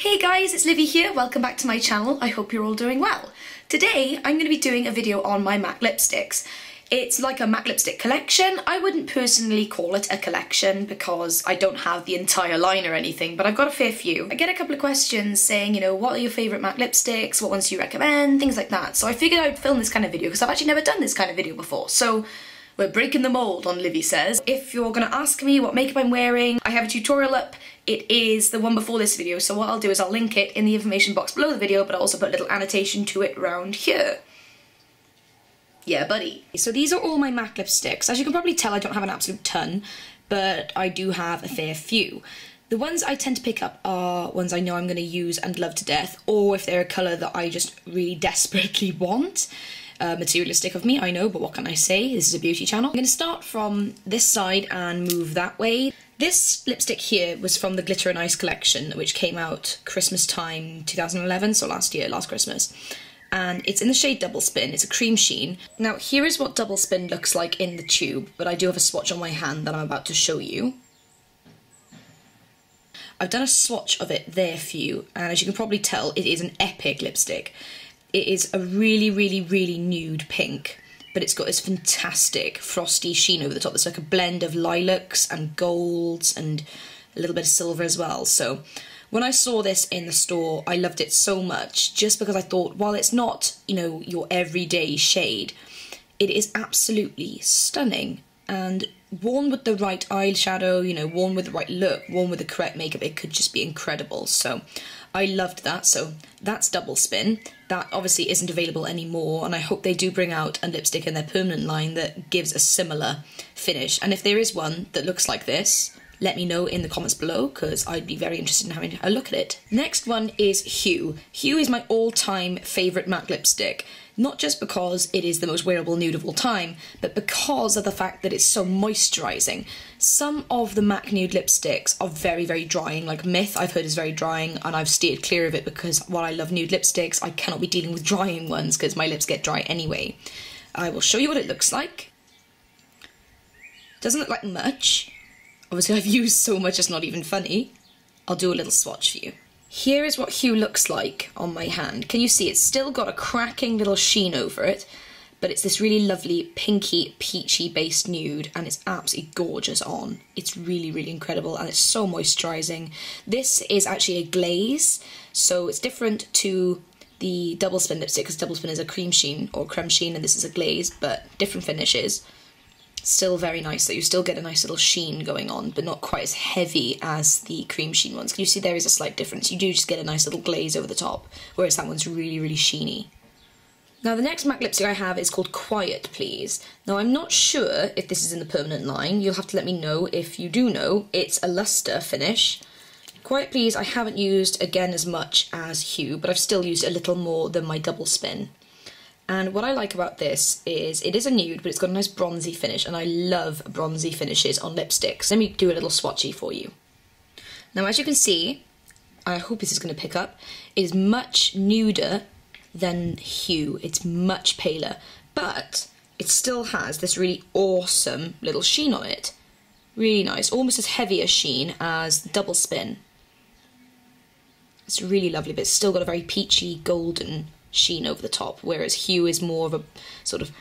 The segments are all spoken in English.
Hey guys, it's Livie here, welcome back to my channel, I hope you're all doing well. Today I'm going to be doing a video on my MAC lipsticks. It's like a MAC lipstick collection. I wouldn't personally call it a collection because I don't have the entire line or anything, but I've got a fair few. I get a couple of questions saying, you know, what are your favourite MAC lipsticks, what ones do you recommend, things like that. So I figured I'd film this kind of video because I've actually never done this kind of video before. So we're breaking the mould on Livie Says. If you're going to ask me what makeup I'm wearing, I have a tutorial up. It is the one before this video, so what I'll do is I'll link it in the information box below the video, but I'll also put a little annotation to it around here. Yeah, buddy. So these are all my MAC lipsticks. As you can probably tell, I don't have an absolute ton, but I do have a fair few. The ones I tend to pick up are ones I know I'm going to use and love to death, or if they're a colour that I just really desperately want. Materialistic of me, I know, but what can I say? This is a beauty channel. I'm going to start from this side and move that way. This lipstick here was from the Glitter and Ice collection, which came out Christmas time 2011, so last year, last Christmas. And it's in the shade Double Spin. It's a cream sheen. Now, here is what Double Spin looks like in the tube, but I do have a swatch on my hand that I'm about to show you. I've done a swatch of it there for you, and as you can probably tell, it is an epic lipstick. It is a really, really, really nude pink, but it's got this fantastic frosty sheen over the top. It's like a blend of lilacs and golds and a little bit of silver as well. So when I saw this in the store, I loved it so much just because I thought, while it's not, you know, your everyday shade, it is absolutely stunning. And worn with the right eyeshadow, you know, worn with the right look, worn with the correct makeup, it could just be incredible. So I loved that. So that's Double Spin. That obviously isn't available anymore, and I hope they do bring out a lipstick in their permanent line that gives a similar finish. And if there is one that looks like this, let me know in the comments below, because I'd be very interested in having a look at it. Next one is Hue. Hue is my all-time favourite MAC lipstick. Not just because it is the most wearable nude of all time, but because of the fact that it's so moisturising. Some of the MAC nude lipsticks are very, very drying, like Myth I've heard is very drying, and I've steered clear of it because while I love nude lipsticks, I cannot be dealing with drying ones because my lips get dry anyway. I will show you what it looks like. Doesn't look like much. Obviously I've used so much it's not even funny. I'll do a little swatch for you. Here is what Hue looks like on my hand. Can you see it's still got a cracking little sheen over it, but it's this really lovely pinky, peachy based nude, and it's absolutely gorgeous on. It's really, really incredible, and it's so moisturising. This is actually a glaze, so it's different to the Double Spin lipstick, because Double Spin is a cream sheen, or creme sheen, and this is a glaze, but different finishes. Still very nice, so you still get a nice little sheen going on, but not quite as heavy as the cream sheen ones. Can you see there is a slight difference? You do just get a nice little glaze over the top, whereas that one's really, really sheeny. Now the next MAC lipstick I have is called Quiet Please. Now I'm not sure if this is in the permanent line, you'll have to let me know if you do know. It's a luster finish. Quiet Please I haven't used again as much as Hue, but I've still used a little more than my Double Spin. And what I like about this is it is a nude, but it's got a nice bronzy finish, and I love bronzy finishes on lipsticks. Let me do a little swatchy for you. Now, as you can see, I hope this is going to pick up, it is much nuder than Hue. It's much paler, but it still has this really awesome little sheen on it. Really nice, almost as heavy a sheen as Double Spin. It's really lovely, but it's still got a very peachy, golden sheen over the top, whereas Hue is more of a sort of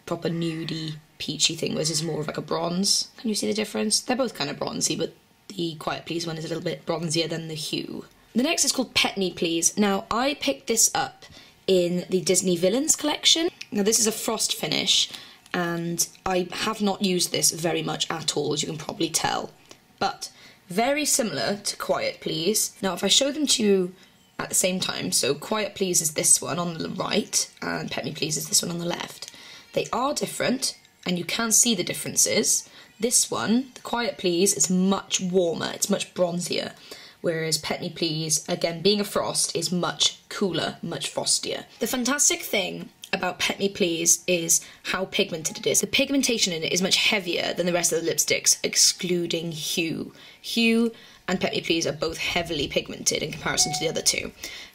proper nudie, peachy thing, whereas it's more of like a bronze. Can you see the difference? They're both kind of bronzy, but the Quiet Please one is a little bit bronzier than the Hue. The next is called Pet Me Please. Now, I picked this up in the Disney Villains collection. Now, this is a frost finish, and I have not used this very much at all, as you can probably tell, but very similar to Quiet Please. Now, if I show them to you at the same time, so Quiet Please is this one on the right, and Pet Me Please is this one on the left. They are different, and you can see the differences. This one, the Quiet Please, is much warmer, it's much bronzier, whereas Pet Me Please, again being a frost, is much cooler, much frostier. The fantastic thing about Pet Me Please is how pigmented it is. The pigmentation in it is much heavier than the rest of the lipsticks, excluding Hue. Hue and Pet Me Please are both heavily pigmented in comparison to the other two.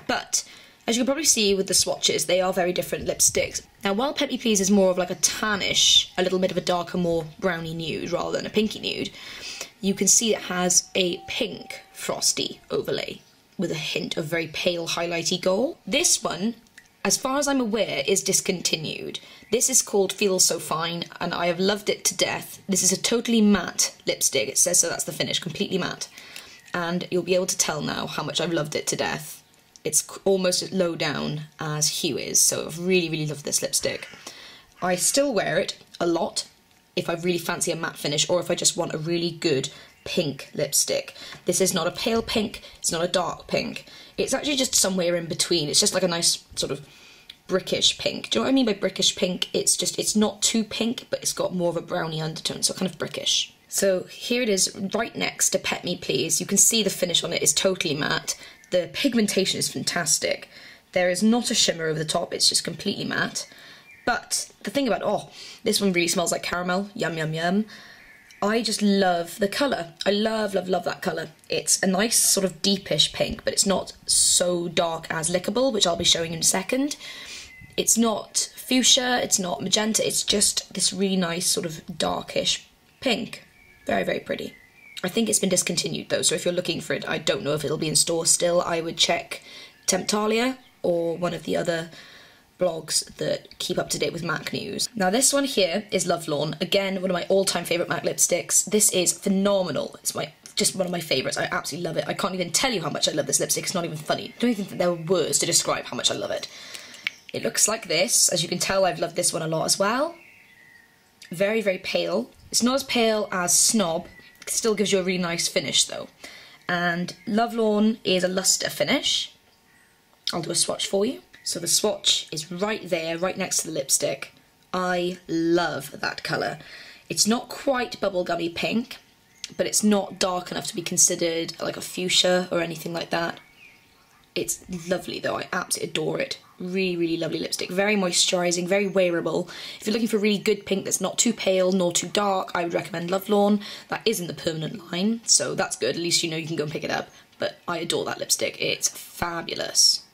But as you can probably see with the swatches, they are very different lipsticks. Now, while Pet Me Please is more of like a tannish, a little bit of a darker, more browny nude rather than a pinky nude, you can see it has a pink frosty overlay, with a hint of very pale highlighty gold. This one, as far as I'm aware, is discontinued. This is called Feel So Fine, and I have loved it to death. This is a totally matte lipstick. It says so, that's the finish, completely matte. And you'll be able to tell now how much I've loved it to death. It's almost as low down as Hue is, so I've really, really loved this lipstick. I still wear it a lot if I really fancy a matte finish, or if I just want a really good pink lipstick. This is not a pale pink, it's not a dark pink. It's actually just somewhere in between. It's just like a nice sort of brickish pink. Do you know what I mean by brickish pink? It's just, it's not too pink, but it's got more of a brownie undertone, so kind of brickish. So here it is right next to Pet Me Please. You can see the finish on it is totally matte. The pigmentation is fantastic. There is not a shimmer over the top, it's just completely matte. But the thing about, oh, this one really smells like caramel, yum yum yum. I just love the colour. I love, love, love that colour. It's a nice sort of deepish pink, but it's not so dark as Lickable, which I'll be showing in a second. It's not fuchsia, it's not magenta, it's just this really nice sort of darkish pink. Very, very pretty. I think it's been discontinued though, so if you're looking for it, I don't know if it'll be in store still. I would check Temptalia or one of the other blogs that keep up to date with MAC news. Now this one here is Love Lawn. Again, one of my all-time favourite MAC lipsticks. This is phenomenal. It's just one of my favourites. I absolutely love it. I can't even tell you how much I love this lipstick. It's not even funny. I don't even think there are words to describe how much I love it. It looks like this. As you can tell, I've loved this one a lot as well. Very, very pale. It's not as pale as Snob. It still gives you a really nice finish though. And Love Lawn is a luster finish. I'll do a swatch for you. So the swatch is right there, right next to the lipstick. I love that colour. It's not quite bubblegummy pink, but it's not dark enough to be considered like a fuchsia or anything like that. It's lovely though, I absolutely adore it. Really, really lovely lipstick. Very moisturising, very wearable. If you're looking for a really good pink that's not too pale nor too dark, I would recommend Love Lawn. That is in the permanent line, so that's good. At least you know you can go and pick it up. But I adore that lipstick. It's fabulous.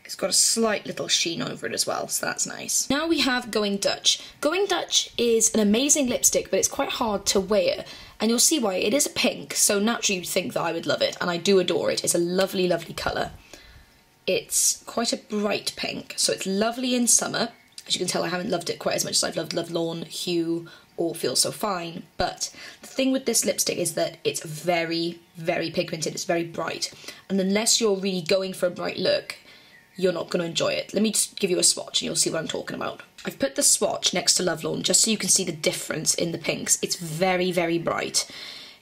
It's got a slight little sheen over it as well, so that's nice. Now we have Going Dutch. Going Dutch is an amazing lipstick, but it's quite hard to wear, and you'll see why. It is a pink, so naturally you'd think that I would love it, and I do adore it. It's a lovely, lovely colour. It's quite a bright pink, so it's lovely in summer. As you can tell, I haven't loved it quite as much as I've loved Love Lawn, Hue, or Feel So Fine, but the thing with this lipstick is that it's very, very pigmented, it's very bright, and unless you're really going for a bright look, you're not going to enjoy it. Let me just give you a swatch and you'll see what I'm talking about. I've put the swatch next to Love Lawn just so you can see the difference in the pinks. It's very, very bright.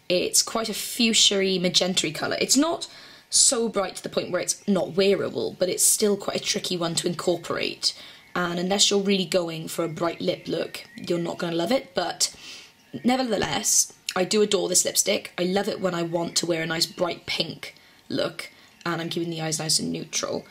It's quite a fuchsia-y, magenta-y colour. It's not so bright to the point where it's not wearable, but it's still quite a tricky one to incorporate. And unless you're really going for a bright lip look, you're not going to love it. But nevertheless, I do adore this lipstick. I love it when I want to wear a nice bright pink look and I'm keeping the eyes nice and neutral.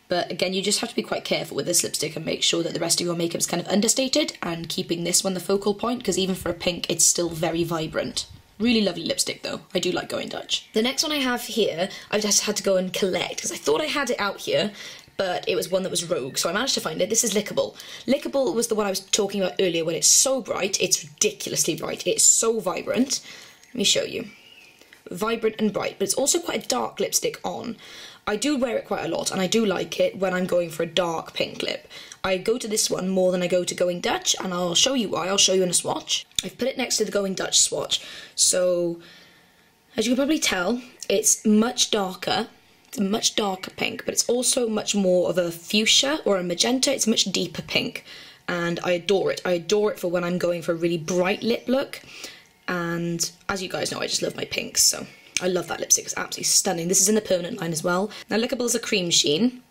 But again, you just have to be quite careful with this lipstick and make sure that the rest of your makeup is kind of understated and keeping this one the focal point, because even for a pink, it's still very vibrant. Really lovely lipstick though. I do like Going Dutch. The next one I have here, I've just had to go and collect because I thought I had it out here, but it was one that was rogue, so I managed to find it. This is Lickable. Lickable was the one I was talking about earlier when it's so bright. It's ridiculously bright. It's so vibrant. Let me show you. Vibrant and bright, but it's also quite a dark lipstick on. I do wear it quite a lot, and I do like it when I'm going for a dark pink lip. I go to this one more than I go to Going Dutch, and I'll show you why. I'll show you in a swatch. I've put it next to the Going Dutch swatch, so as you can probably tell, it's much darker. It's a much darker pink, but it's also much more of a fuchsia or a magenta. It's a much deeper pink, and I adore it. I adore it for when I'm going for a really bright lip look, and as you guys know, I just love my pinks, so I love that lipstick. It's absolutely stunning. This is in the permanent line as well. Now, Lickable is a cream sheen,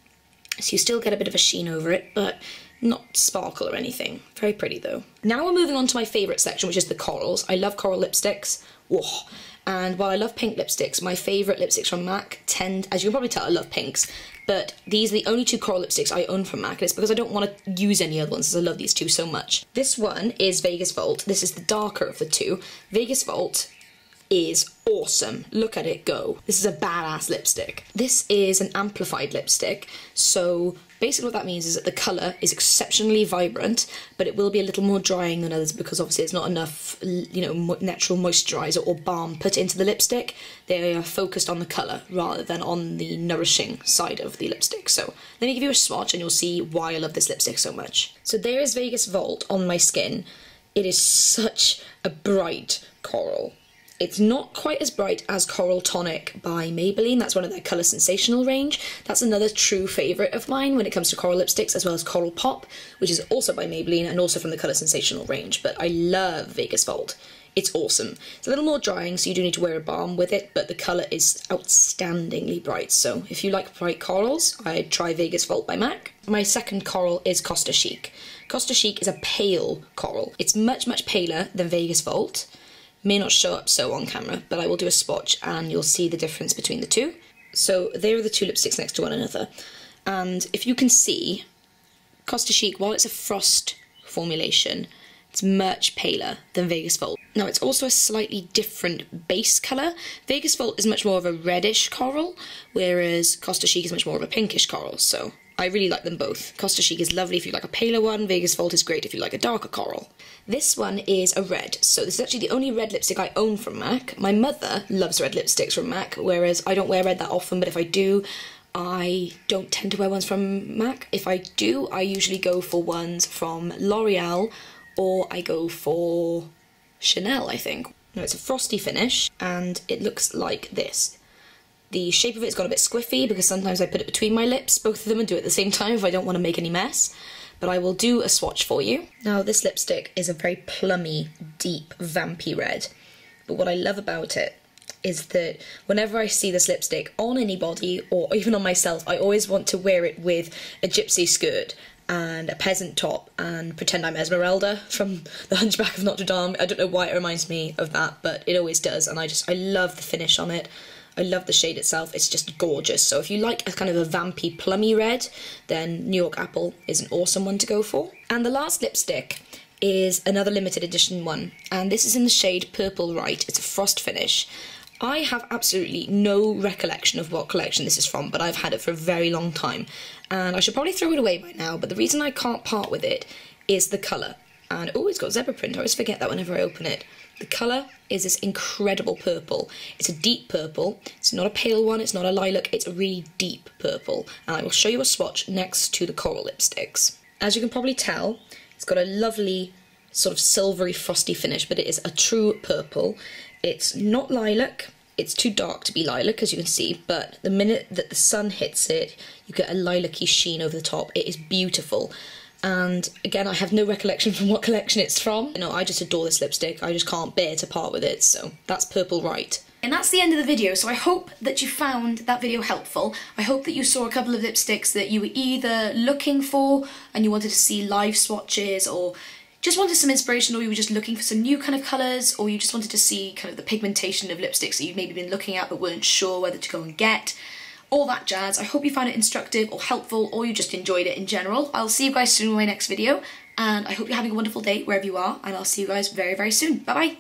so you still get a bit of a sheen over it, but not sparkle or anything. Very pretty though. Now we're moving on to my favourite section, which is the corals. I love coral lipsticks. Whoa. And while I love pink lipsticks, my favourite lipsticks from MAC tend, as you can probably tell, I love pinks, but these are the only two coral lipsticks I own from MAC, and it's because I don't want to use any other ones, because I love these two so much. This one is Vegas Vault. This is the darker of the two. Vegas Vault is awesome. Look at it go. This is a badass lipstick. This is an amplified lipstick, so basically what that means is that the colour is exceptionally vibrant, but it will be a little more drying than others because obviously there's not enough, you know, natural moisturiser or balm put into the lipstick. They are focused on the colour rather than on the nourishing side of the lipstick. So let me give you a swatch and you'll see why I love this lipstick so much. So there is Vegas Vault on my skin. It is such a bright coral. It's not quite as bright as Coral Tonic by Maybelline. That's one of their Colour Sensational range. That's another true favourite of mine when it comes to coral lipsticks, as well as Coral Pop, which is also by Maybelline and also from the Colour Sensational range. But I love Vegas Vault. It's awesome. It's a little more drying, so you do need to wear a balm with it, but the colour is outstandingly bright. So if you like bright corals, I'd try Vegas Vault by MAC. My second coral is Costa Chic. Costa Chic is a pale coral. It's much, much paler than Vegas Vault. May not show up so on camera, but I will do a swatch and you'll see the difference between the two. So there are the two lipsticks next to one another. And if you can see, Costa Chic, while it's a frost formulation, it's much paler than Vegas Vault. Now it's also a slightly different base colour. Vegas Vault is much more of a reddish coral, whereas Costa Chic is much more of a pinkish coral, so I really like them both. Costa Chic is lovely if you like a paler one, Vegas Vault is great if you like a darker coral. This one is a red, so this is actually the only red lipstick I own from MAC. My mother loves red lipsticks from MAC, whereas I don't wear red that often, but if I do, I don't tend to wear ones from MAC. If I do, I usually go for ones from L'Oreal, or I go for Chanel, I think. No, it's a frosty finish, and it looks like this. The shape of it's got a bit squiffy because sometimes I put it between my lips, both of them, and do it at the same time if I don't want to make any mess. But I will do a swatch for you. Now this lipstick is a very plummy, deep, vampy red. But what I love about it is that whenever I see this lipstick on anybody, or even on myself, I always want to wear it with a gypsy skirt and a peasant top and pretend I'm Esmeralda from The Hunchback of Notre Dame. I don't know why it reminds me of that, but it always does, and I love the finish on it. I love the shade itself, it's just gorgeous. So if you like a kind of a vampy, plummy red, then New York Apple is an awesome one to go for. And the last lipstick is another limited edition one, and this is in the shade Purple Right. It's a frost finish. I have absolutely no recollection of what collection this is from, but I've had it for a very long time, and I should probably throw it away by now, but the reason I can't part with it is the colour. And oh, it's got zebra print, I always forget that whenever I open it. The colour is this incredible purple. It's a deep purple, it's not a pale one, it's not a lilac, it's a really deep purple. And I will show you a swatch next to the coral lipsticks. As you can probably tell, it's got a lovely sort of silvery frosty finish, but it is a true purple. It's not lilac, it's too dark to be lilac as you can see, but the minute that the sun hits it, you get a lilac-y sheen over the top. It is beautiful. And again, I have no recollection from what collection it's from. You know, I just adore this lipstick. I just can't bear to part with it, so that's Purple Right. And that's the end of the video, so I hope that you found that video helpful. I hope that you saw a couple of lipsticks that you were either looking for and you wanted to see live swatches, or just wanted some inspiration, or you were just looking for some new kind of colours, or you just wanted to see kind of the pigmentation of lipsticks that you've maybe been looking at but weren't sure whether to go and get. All that jazz. I hope you found it instructive or helpful, or you just enjoyed it in general. I'll see you guys soon in my next video, and I hope you're having a wonderful day wherever you are, and I'll see you guys very, very soon. Bye bye!